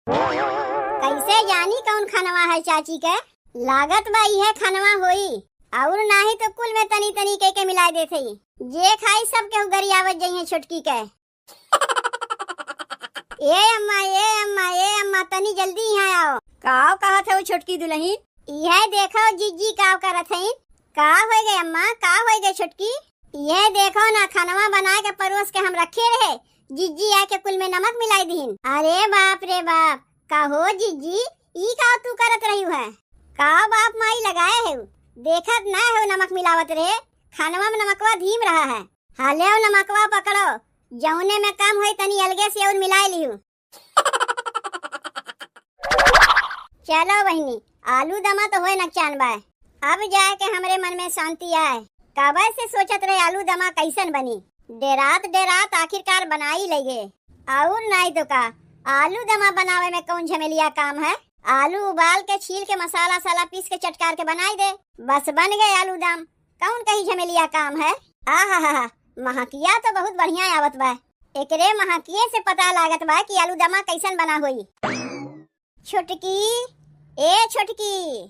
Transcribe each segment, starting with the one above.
कैसे जानी कौन खानवा है चाची के? लागत बा यह खानवा होई और नाही तो कुल में तनी तनी के मिला देते ही। जे खाई सब के गरियावत जइए छोटकी के। ए अम्मा तनी जल्दी यहाँ आओ। काव कहत है वो छोटकी दुल्हन? यह देखो जीजी काव करत है। का हो गए अम्मा, का हो गए छोटकी? यह देखो ना खानवा बना के परोस के हम रखे रहे, जीजी आके कुल में नमक मिलाई दीन। अरे बाप रे बाप, का हो जीजी ई का तू करत रही है? का बाप माई लगाए है? देखत ना है नमक मिलावत रहे, खानवा में नमकवा धीम रहा है। हाले नमकवा पकड़ो, जौने में कम होई तनी अलगे से और मिला लियो। चलो बहनी, आलू दमा तो होए नकचान बाय। अब जाए के हमरे मन में शांति आए। कबे से सोचत रहे आलू दमा कैसन बनी, डेरात आखिरकार बना ही लगे। और नहीं तो का आलू दमा बनावे में कौन झमेलिया काम है? आलू उबाल के छील के मसाला साला पीस के चटकार के बनाई दे, बस बन गए आलू दम। कौन कही झमेलिया काम है? आहा महकिया तो बहुत बढ़िया आवत बा। एकरे महकिये से पता लागत बा कि आलू दमा कैसन बना हुई। छोटकी, ए छोटकी,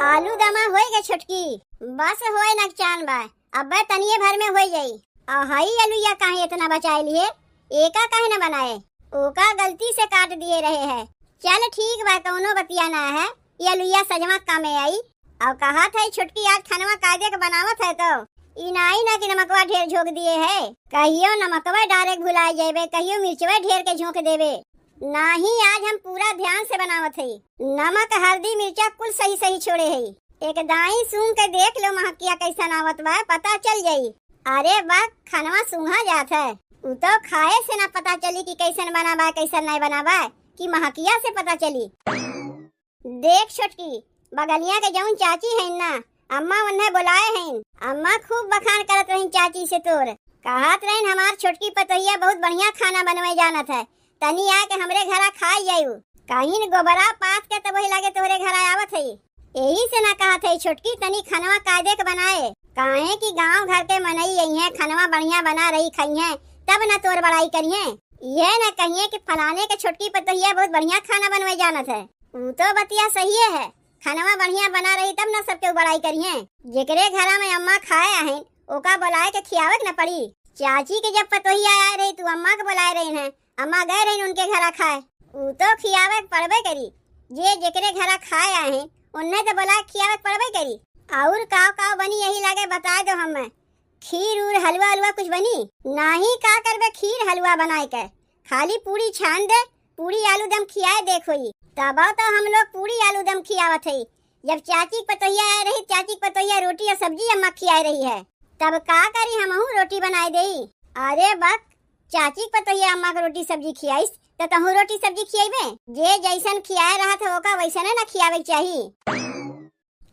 आलू दमा होई गए छोटकी? बस होए नकचान बा, अब तनिए भर में हो जाई। हाई आलूया काहे इतना बचाए लिए? एका काहे न बनाए? ओका गलती से काट दिए रहे है। चल ठीक बा, कौनो बतिया ना है, ये आलूया सजमा कामे आई। और कहा था छोटकी आज खानवा कायदे के बनावत है तो इनाई ना कि नमकवा ढेर झोंक दिए है। कहियो नमकवा डायरेक्ट भुलाए जेबे, कहियो मिर्चवा ढेर के झोंक देवे। नहीं, आज हम पूरा ध्यान से बनावत है। नमक हल्दी मिर्चा कुल सही सही छोड़े है। एक दाई सूंघ के देख लो महकिया कैसा नावत बा, पता चल जाई। अरे बा खानवा सूंघा जात है, उ तो खाए से ना पता चली कि कैसन बना बा कैसन नहीं बना बा, कि महकिया से पता चली। देख छोटकी, बगलिया के जौन चाची है ना, अम्मा उन्हें बुलाए हैं। अम्मा खूब बखान करत रही चाची से तोर। कहत रही हमार छोटकी पतोहिया बहुत बढ़िया खाना बनवे जानत है, तनी आके हमरे घरा खाई जायू। कहीं गोबरा पात के तब वही लगे तोरे घर आवत है। यही से ना कहा थे छोटकी तनी खनवा कायदे के बनाए, काहे कि गांव घर के मनई यही है खनवा बढ़िया बना रही खाई है, तब न तोर बड़ाई करिए। यह न कहिए कि फलाने के छोटकी पतोहिया बहुत बढ़िया खाना बनवे जानत है। वो तो बतिया सही है, खनवा बढ़िया बना रही तब न सबके बड़ाई करिए। जेकरे घरा में अम्मा खाए हैं ओका बुलाए के खियावे न पड़ी। चाची के जब पतोहिया आए रही तू अम्मा के बुलाए रही है, अम्मा गए रही उनके घरा खाए, वो तो खियावे पड़बे करी। जे जेकरे घरा खाए आए हैं उन्हें तो बुलाए खियावे पड़बे करी। और काव बनी यही लगे बता दो हमें। खीर और हलवा हलवा कुछ बनी नहीं? का करबे खीर हलवा बनाए के, खाली पूरी छान दे, पूरी आलू दम खियाए देखो ही। तब तो हम लोग पूरी आलू दम खियावत है। जब चाची पतोहिया आ रही, चाची पतोहिया रोटी और सब्जी अम्मा खियाए रही है, तब का करी हमहू रोटी बनाए दे। अरे बक, चाची पतोहिया अम्मा को रोटी सब्जी खियाईस तो तहू रोटी सब्जी खियाबे? जे जैसन खियाए रहा था ओका वैसने ना खियावे चाहिए,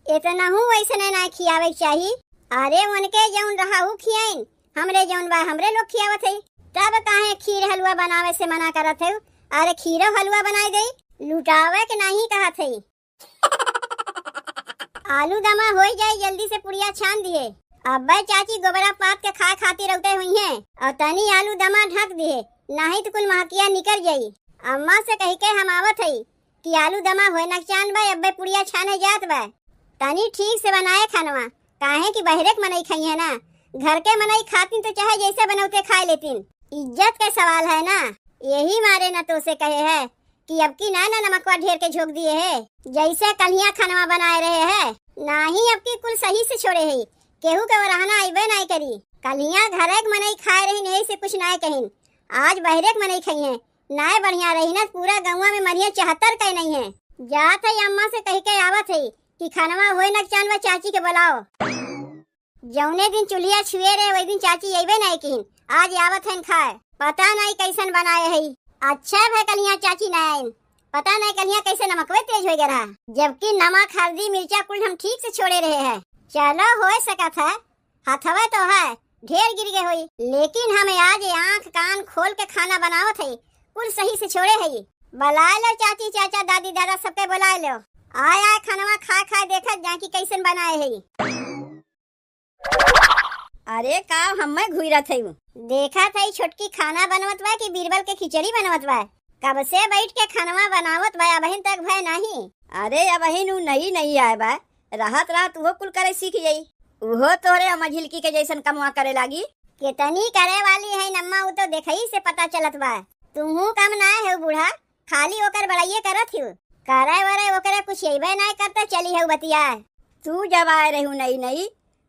इतना हूँ वैसने ना खियावे चाहिए। अरे उनके जौन रहा हूँ खियाइन, हमरे जौन बा हमरे लोग खियावत है। तब काहे खीर हलवा बनावे से मना करत है? अरे खीरो हलवा बनाए दे, लुटावे के नहीं कहत है। आलू दमा हो जाए जल्दी से पुड़िया छान दिए। अब चाची गोबरा पात के खाए खाती रहते हुई हैं और तनी आलू दमा ढक दिए, नहीं तो कुल महकिया निकल जाई। अम्मा से कह के हम आवत है कि आलू दमा होए नकचान बा, अब पुड़िया छाने जात बा। तनी ठीक से बनाए खानवा, काहे कि बहरे के मनई खाई है ना, घर के मनई खाती तो चाहे जैसे बनौते खा लेतीन। इज्जत का सवाल है ना, यही मारे न तो से कहे है कि अब की ना नमकवा ढेर के झोंक दिए है, जैसे कलिया खानवा बनाए रहे है। नहीं अब की कुल सही से छोड़े है, केहू के रहना आइबे नहीं करी। कलिया घरे के मनई खाए रही नहीं से कुछ ना कहीं, आज बहरे के मनई खाई है ना बढ़िया रही ना। पूरा गौवा में मरिया 74 कहीं नहीं है। जात है अम्मा से कह के आवत है कि खानवा होए नकचान व चाची के बुलाओ। जौने दिन चुलिया छुए रहे वही दिन चाची अइबे नहीं की, आज आवत है खाए। पता नहीं कैसन बनाए है। अच्छा है कलिया चाची नहीं, पता नहीं कलिया कैसे नमकवे तेज हो गया, जबकि नमक हल्दी मिर्चा कुल हम ठीक से छोड़े रहे हैं। चलो हो सकत है, हथवे तो है ढेर गिर गए हुई, लेकिन हमें आज आँख कान खोल के खाना बनावत है, कुल सही से छोड़े है। बुला लो चाची चाचा दादी दादा सबके बुला लो, आय आय खानवा खा खा देखा जाकी कैसन बनाए है। अरे का हमें घुरत है, देखा था छोटकी खाना बनवत बा कि बीरबल के खिचड़ी बनवत बा। कब से बैठ के खनवा बनावत बा अबहिन तक भय नहीं। अरे अबहिन उ नहीं आए बा, राहत राहत वो कुल करे सीख जाई। उहो तोरे अमझिलकी के जैसन कमवा करे लागी। कितनी करे वाली है नम्मा, वो तो देखई से पता चलत बा। तुहू कम ना है बूढ़ा, खाली ओकर बड़ाइये करत हिउ। करे वरे ओकरे कुछ येबे नहीं करता चली है बतिया। तू जब आए रहू नहीं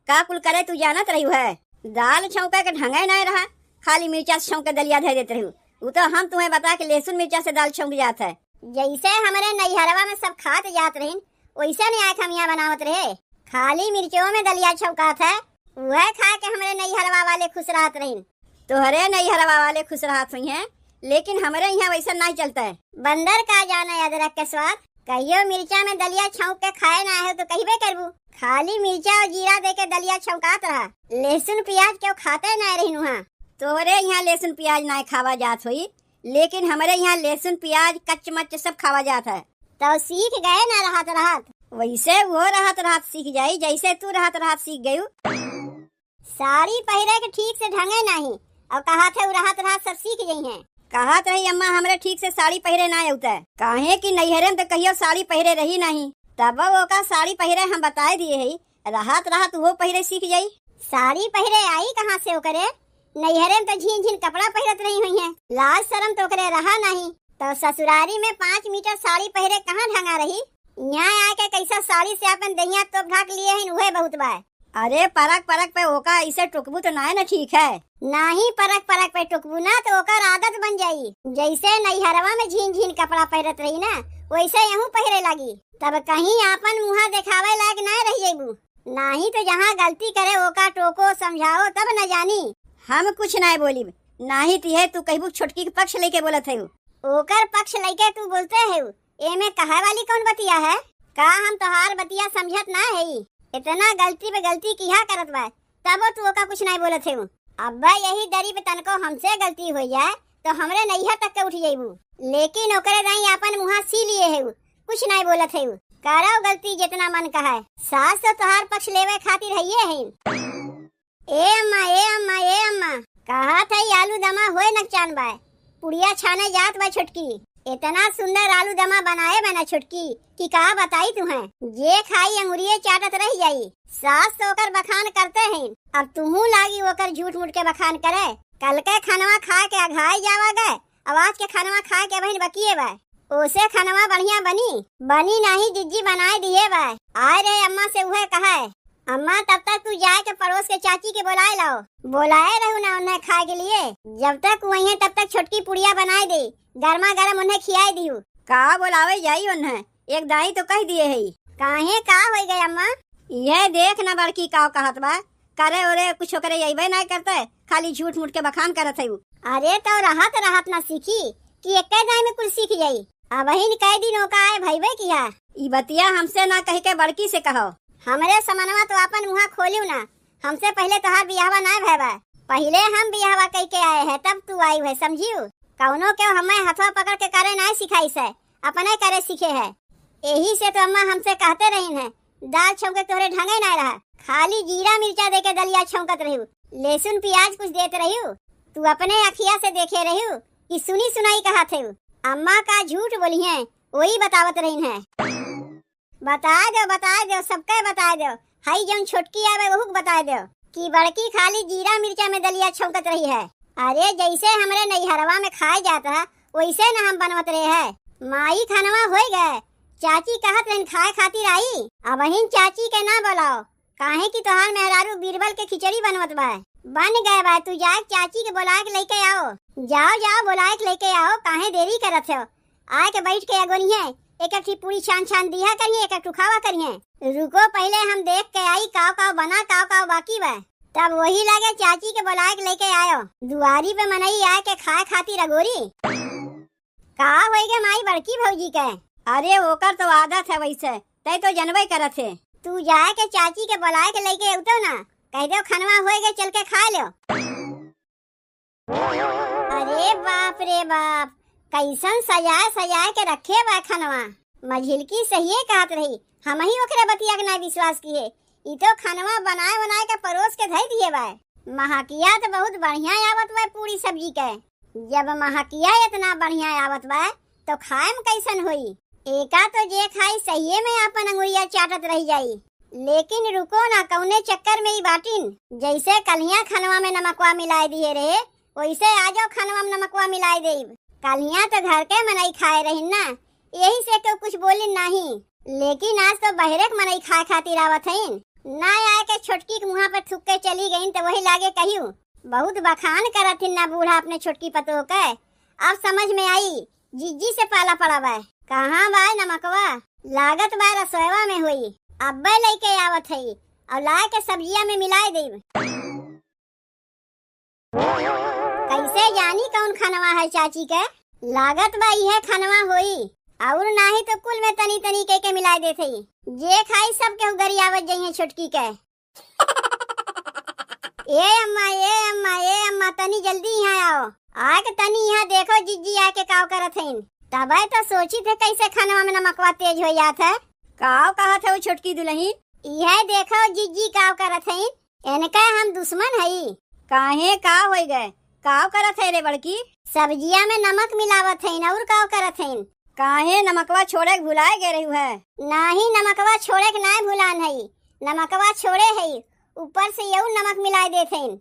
का कुल करे तू जानत रहू है। दाल छौंका के ढंगे नहीं रहा, खाली मिर्चा से छौंक के दलिया धर देते रहू। वो तो हम तुम्हें बता के लहसुन मिर्चा से दाल छौंक जात है। जैसे हमारे नैहरवा में सब खात जात रहीन वैसे नहीं आए खमिया बनावत रहे। खाली मिर्चों में दलिया छौकात है, वह खा के हमारे नैहरवा वाले खुश रहत रहीन। तोहरे नैहरवा वाले खुश रहत हुई हैं, लेकिन हमारे यहाँ वैसा नहीं चलता है। बंदर का जाने अदरक के स्वाद। कहियो मिर्चा में दलिया छौंक के खाए ना है तो कहिबे करबू। खाली मिर्चा और जीरा दे के दलिया छौकात रहा, लहसुन प्याज क्यों खाते ना रही वहाँ। तोहरे यहाँ लहसुन प्याज ना खावा जात हुई, लेकिन हमारे यहाँ लहसुन प्याज कच्च मच्च सब खावा जात है। तो सीख गए ना रहत रहत। वैसे वो रहत रहत सीख जाई जैसे तू रहत रहत सीख गयू। साड़ी पहरे के ठीक से ढंगे नहीं और कहा थे वो रहत रहत सब सीख गई हैं। कहत रही अम्मा हमरे ठीक से साड़ी पहरे ना होता है। काहे कि नैहरे में तो कहियो साड़ी पहरे रही नहीं, तब वो का साड़ी पहरे हम बताए दिए है, राहत राहत वो पहरे सीख जाई। साड़ी पहरे आई कहाँ से ओकरे? नैहरे में तो झीन झीन कपड़ा पहरत रही हुई है, लाज शर्म तो ओकरे रहा नहीं। तो ससुरारी में 5 मीटर साड़ी पहरे कहाँ ढंगा रही। यहाँ आके कैसा साड़ी से अपन दहिया तो ढक लिए हैं, वह बहुत बाय। अरे परक परक पे ओका इसे टुकबू तो ना है ना, ठीक है नहीं परक परक पे टुकबू ना तो ओकर आदत बन जाई। जैसे नैहरवा में झीन झीन कपड़ा पहरत रही ना वैसे यहूँ पहरे लगी, तब कहीं आपन मुँह दिखावे लायक ना रही जेबू। नहीं तो जहाँ गलती करे ओका टोको समझाओ तब न जानी। हम कुछ ना बोली, नाही तिहे तू कहबू छोटकी के पक्ष लेके बोलत है। ओकर पक्ष लेके तू बोलते है, एमे कहे वाली कौन बतिया है? का हम तोहार बतिया समझत ना है? इतना गलती पे गलती किया करत बा तब तू ओका कुछ नहीं बोलत है। अब यही दरी पे तनको हमसे गलती हो जाए तो हमरे नैहर तक के उठ जाइबू, लेकिन ओकरे नहीं अपन मुँह सी लिए है, कुछ नहीं बोलत है। करो गलती जितना मन कहे, सास तो तोहार पक्ष लेवे खातिर है। ए अम्मा ए अम्मा ए अम्मा, कहा था आलू दमा होए नकचान बाय, पुड़िया छाने जात बा छोटकी। इतना सुंदर आलू दमा बनाए बना छोटकी कि कहा बताई तुम्हें, जे खाई अंगुरिये चाटत रह जाई। सास तो ओकर बखान करते हैं, अब तुहू लागी ओकर झूठ मूठ के बखान करे। कल के खनवा खा के अघाई जावा गए, आवाज के खनवा खा के बहन बकिए बा। ओसे खनवा बढ़िया बनी नहीं जिज्जी बनाए दिए बा। आए रे अम्मा से उहे कहा है, अम्मा तब तक तू जाए के पड़ोस के चाची के बुलाए लाओ। बुलाए रहू ना उन्हें खाए के लिए, जब तक वही है तब तक छोटकी पुड़िया बनाए दे, गर्मा गर्म उन्हें खियाए दियो। का बोलावे जाई उन्हें, एक दाई तो कह दिए है। काहे का हो गए अम्मा? यह देख न बड़की का कहत बा, करे ओरे कुछ करे यही नहीं करते, खाली झूठ मूठ के बखान करत है। अरे तो रहत ना सीखी कि एक दाई में कुल सीख जाई। अब ही कई दिन ओका आए भईबे किया। ई बतिया हमसे ना कह के बड़की से कहो। हमरे समनवा तो अपन मुँह खोलियो ना, हमसे पहले तोहार बियाहवा ना भैबा, पहले हम बियाहवा कह के आए हैं तब तू आई है, समझियो। कौनो के हमें हथवा पकड़ के करे ना सिखाई से, अपने करे सीखे है। यही से तो अम्मा हमसे कहते रही है, दाल छौंके तोहरे ढंगे ना रहा, खाली जीरा मिर्चा दे के दलिया छौंकत रही, लहसुन प्याज कुछ देते रही। तू अपने अखिया से देखे रही कि सुनी सुनाई कहा थे। अम्मा का झूठ बोली है, वही बतावत रही है। बता दो सबके बता दो, हाई जौन छोटकी आवे वहू बता दो कि बड़की खाली जीरा मिर्चा में दलिया छौंकत रही है। अरे जैसे हमरे नैहरवा में खाए जाता वैसे न हम बनवत रहे है। माई खानवा हो गए, चाची कहत रहन खाए खातिर आई, अब हिन चाची के ना बुलाओ, काहे कि तोहार मेहरारू बीरबल के खिचड़ी बनवत बा। बन गए बा, तू जाए चाची के बुला के लेके आओ। जाओ बुला के लेके आओ, काहे देरी करत हो। आए के बैठ के अगोनिए एक पूरी छान दिया करिए, एक खावा करिए। रुको पहले हम देख के आई काव बना काव बाकी बा, तब वही लगे चाची के बुला के लेके आयो। दुआरी पे मनई आए के खाए खातिर अगोरी का हो गए माई बड़की भौजी के। अरे ओकर तो आदत है वैसे, तय तो जनवे करत है। तू जाए के चाची के बुला के लेके उतो ना, कह दो खनवा हो गए चल के खा लो। अरे बाप रे बाप, कैसन सजाए के रखे बा खनवा। मझिलकी सही कहत रही, हम ही ओकरे बतिया के ना विश्वास किए। ई तो खनवा बनाए के परोस के धई दिए बा। महकिया तो बहुत बढ़िया आवत बा पूरी सब्जी के। जब महकिया इतना बढ़िया आवत बा तो खाए में कैसन होई। एका तो जे खाई सहिए में अपन अंगुरिया चाटत रह जाई। लेकिन रुको ना, कौने चक्कर में ही बाटिन। जैसे कलिया खनवा में नमकवा मिलाए दिए रहे वैसे आजो खनवा में नमकवा मिलाए देब। कलिया तो घर के मनई खाए रही ना, यही से क्यों कुछ बोली नहीं। लेकिन आज तो बहरे के मनई खाए खातिर आवत हईन। ना आए के छोटकी के मुँह पर थूक के चली गईन तो वही लागे कहियो बहुत बखान करत हिन ना बूढ़ा अपने छोटकी पतो के। अब समझ में आई जिज्जी से पाला पड़ा बा। कहाँ बा नमकवा? लागत बा रसोईवा में हुई। अब्बे लेके आवत हई और लाए के सब्जिया में मिलाए देब। कैसे जानी कौन खनवा है चाची के? लागत बा यह खनवा होई और नाही तो कुल में तनी तनी के मिलाए देते ही। जे खाई सब के उगरी आवत जाइए छोटकी के। ए अम्मा ए अम्मा ए अम्मा तनी जल्दी यहाँ आओ। आके तनी यहाँ देखो जिज्जी आके काव करत हईन। तबे तो सोची थे कैसे खनवा में नमकवा तेज हो जात है। काव कहा था वो छोटकी दुल्हन? यह देखो जिज्जी काव करत हईन। इनका हम दुश्मन हई। काहे काव हो गए? काव करत है रे बड़की? सब्जिया में नमक मिलावत हईन और काव करत हईन। काहे नमकवा छोड़े के भुलाए गे रही है? नहीं नमकवा छोड़े के ना भुलान हई। नमकवा छोड़े हई ऊपर से यू नमक मिलाए देते हईन।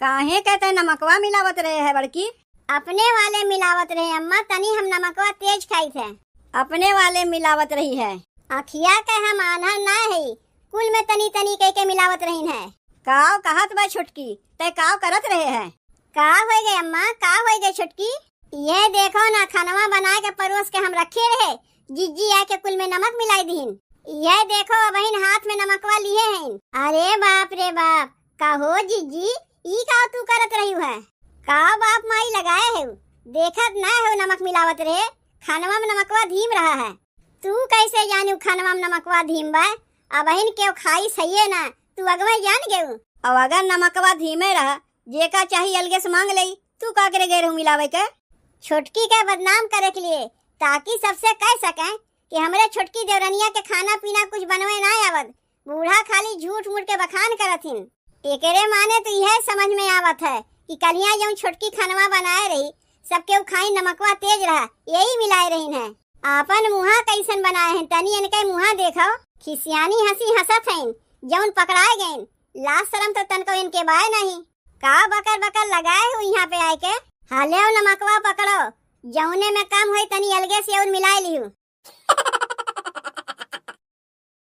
काहे कहते नमकवा मिलावत रहे है बड़की? अपने वाले मिलावत रहे अम्मा, तनी हम नमकवा तेज खाई थे। अपने वाले मिलावत रही है? अखिया के हम आना ना है, कुल में तनी तनी के मिलावत रही है। काव कहत बा छोटकी, ते काव करत रहे है? का हो गए अम्मा, का हो गए छोटकी? ये देखो ना खनवा बना के परोस के हम रखे रहे। जिज्जी आके कुल में नमक मिलाई दीन। यह देखो बहन हाथ में नमकवा लिए हैं। अरे बाप रे बाप, का हो जिज्जी ई का तू करत रही है? का बाप माई लगाए है? देखत ना हो नमक मिलावत रहे। खनवा में नमकवा धीम रहा है। तू कैसे जानी खनवा में नमकवा धीम बा? अब बहन क्यों खाई सही है ना, तू अगवा जान गए। अब अगर नमकवा धीमे रहा जे का चाहिए अलगे से मांग ले। तू का करे गए रहू मिलावे के? छोटकी का बदनाम करे के लिए, ताकि सबसे कह सके कि हमारे छोटकी देवरनिया के खाना पीना कुछ बनवे ना आवत। बूढ़ा खाली झूठ मूठ के बखान करथिन। एकरे माने तो यह समझ में आवत है कि कलिया जो छोटकी खनवा बनाए रही सबके खाई नमकवा तेज रहा, यही मिलाए रही है। आपन मुहा कैसन बनाए हैं तनी इनके मुहा देखो। खिसियानी हंसी हंसत हैं। जौन पकड़ाए गए लाज शर्म तो तनको इनके बाय नहीं। का बकर बकर लगाए हो यहाँ पे आए के? हाले नमकवा पकड़ो, जौने में कम हुई तनी अलगे से और मिलाए लिहू।